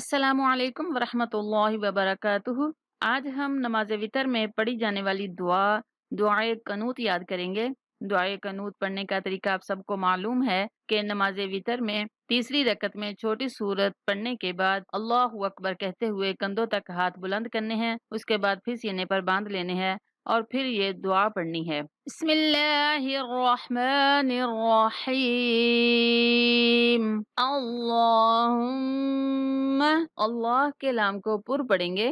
السلام علیکم ورحمۃ اللہ وبرکاتہ۔ آج ہم نماز وتر میں پڑھی جانے والی دعائے قنوت یاد کریں گے۔ دعائے قنوت پڑھنے کا طریقہ آپ سب کو معلوم ہے کہ نماز وتر میں تیسری رکعت میں چھوٹی سورت پڑھنے کے بعد اللہ اکبر کہتے ہوئے کندھوں تک ہاتھ بلند کرنے ہیں، اس کے بعد پھر سینے پر باندھ لینے ہیں اور پھر یہ دعا پڑھنی ہے۔ بسم اللہ الرحمن الرحیم، اللہم، اللہ کے لام کو پر پڑھیں گے،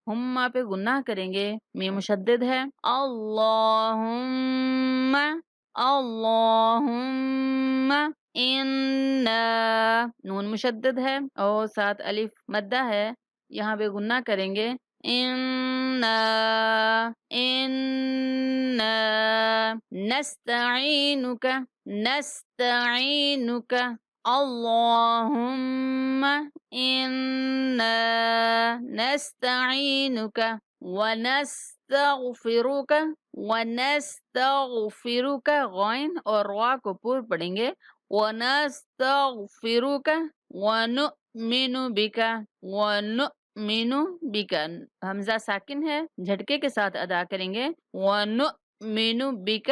ہم پہ گناہ کریں گے، میم مشدد ہے، اللہم انا، نون مشدد ہے اور ساتھ الف مدہ ہے، یہاں پہ گناہ کریں گے، انا نستعینک، اللہم انا نستعینک ونستغفرک، غین اور را کو پر پڑھیں گے، ونستغفرک ونؤمن بک، حمزہ ساکن ہے، جھٹکے کے ساتھ ادا کریں گے، ونؤمن بک،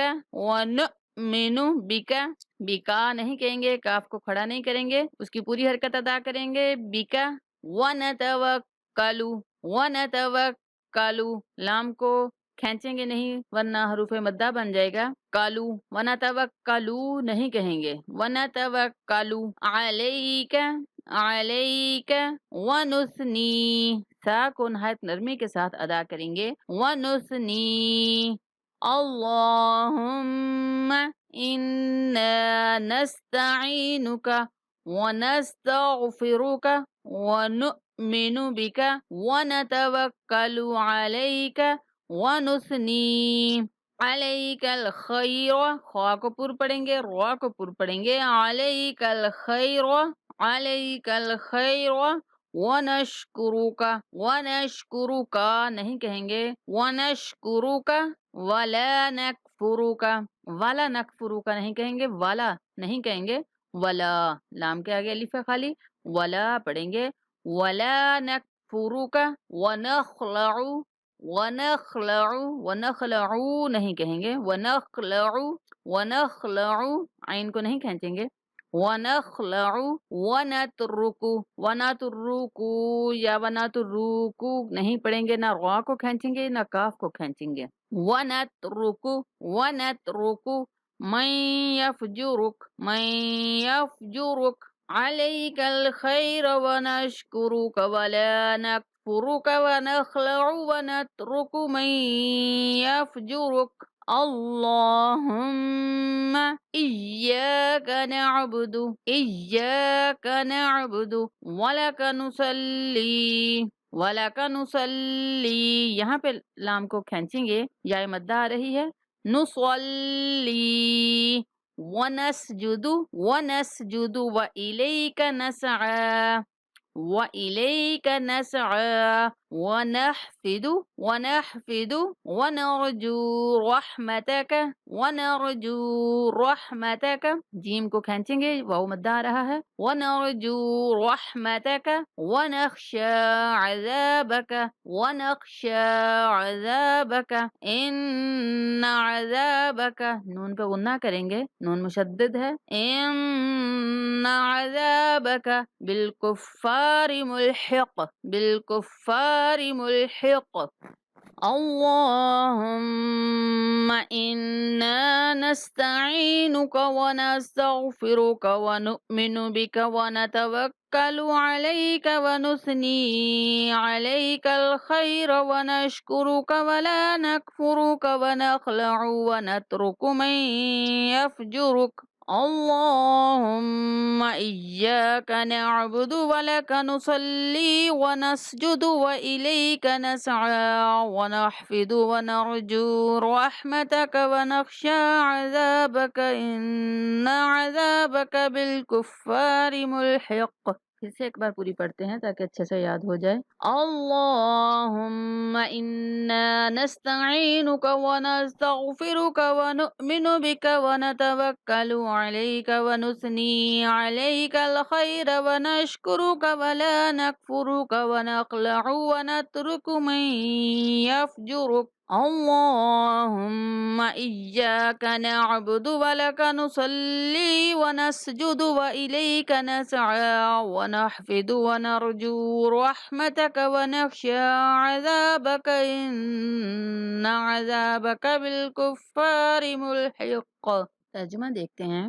بکا نہیں کہیں گے، کاف کو کھڑا نہیں کریں گے، اس کی پوری حرکت ادا کریں گے، بکا، ونتوکلو، لام کو کھینچیں گے نہیں ورنہ حروف مدہ بن جائے گا، کالو، ونتوکلو نہیں کہیں گے، ونتوکلو علیک ونثنی، سا کو نہایت نرمی کے ساتھ ادا کریں گے، ونثنی اللہم انا نستعینک ونستغفرک ونؤمن بک ونتوکل علیک ونثنی علیک الخیر، خوا کو پر پڑھیں گے، روا کو پر پڑھیں گے، علیک الخیر ونشکرک نہیں کہیں گے، ونشکرک ولا نکفرک نہیں کہیں گے، والا نہیں کہیں گے، ولا، لام کے آگے الف ہے خالی، ولا پڑھیں گے، ولا نکفرک ونخلع نہیں کہیں گے، ونخلع عین کو نہیں کھینچیں گے، ونخلع ونترکو یا ونترکو نہیں پڑھیں گے، نہ را کو کھینچیں گے نہ کاف کو کھینچیں گے، ونترکو من یفجرک علیک الخیر ونشکرک ولا نکفرک ونخلع ونترک من یفجرک اللہم ایاک نعبد ولک نصلی، یہاں پہ لام کو کھینچیں گے، یا مدہ آ رہی ہے، نصلی ونسجد وإلیک نسعى ونحفد ونرجو رحمتک، جیم کو کھینچیں گے، واو مدہ آ رہا ہے، ونرجو رحمتک ونخشى عذابک ان عذابک، نون پہ غنہ کریں گے، نون مشدد ہے، ان عذابک بالکفار ملحق اللہم انا نستعینک ونستغفرک ونؤمن بک ونتوکل علیک ونثنی علیک الخیر ونشکرک ولا نکفرک ونخلع ونترک من یفجرک اللہم ایاک نعبد ولک نصلی ونسجد وإلیک نسعى ونحفد ونرجو رحمتک ونخشى عذابک ان عذابک بالکفار ملحق۔ پھر سے ایک بار پوری پڑھتے ہیں تاکہ اچھے سے یاد ہو جائے۔ اللہم انا نستعینک ونستغفرک ونؤمن بک ونتوکل علیک ونثنی علیک الخیر ونشکرک ولا نکفرک ونخلع ونترک من یفجرک اللهم إياك نعبد ولك نصلي ونسجد وإليك نسعى ونحفد ونرجو رحمتك ونخشى عذابك إن عذابك بالكفار ملحق۔ ترجمہ دیکھتے ہیں۔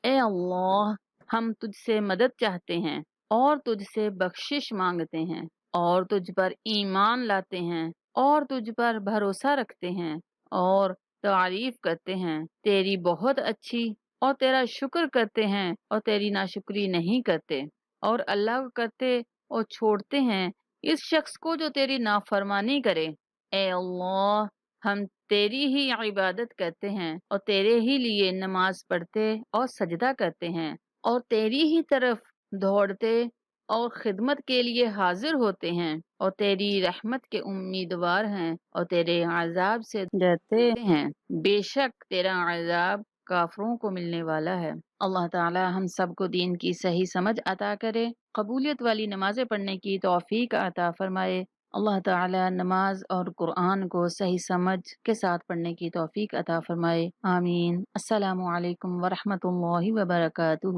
اے اللہ، ہم تجھ سے مدد چاہتے ہیں اور تجھ سے بخشش مانگتے ہیں اور تجھ پر ایمان لاتے ہیں اور تجھ پر بھروسہ رکھتے ہیں اور تعریف کرتے ہیں تیری بہت اچھی، اور تیرا شکر کرتے ہیں اور تیری ناشکری نہیں کرتے، اور اللہ کو کرتے اور چھوڑتے ہیں اس شخص کو جو تیری نافرمانی کرے۔ اے اللہ، ہم تیری ہی عبادت کرتے ہیں اور تیرے ہی لیے نماز پڑھتے اور سجدہ کرتے ہیں اور تیری ہی طرف دوڑتے اور خدمت کے لیے حاضر ہوتے ہیں اور تیری رحمت کے امیدوار ہیں اور تیرے عذاب سے ڈرتے ہیں۔ بے شک تیرا عذاب کافروں کو ملنے والا ہے۔ اللہ تعالی ہم سب کو دین کی صحیح سمجھ عطا کرے، قبولیت والی نمازیں پڑھنے کی توفیق عطا فرمائے۔ اللہ تعالی نماز اور قرآن کو صحیح سمجھ کے ساتھ پڑھنے کی توفیق عطا فرمائے۔ آمین۔ السلام علیکم ورحمۃ اللہ وبرکاتہ۔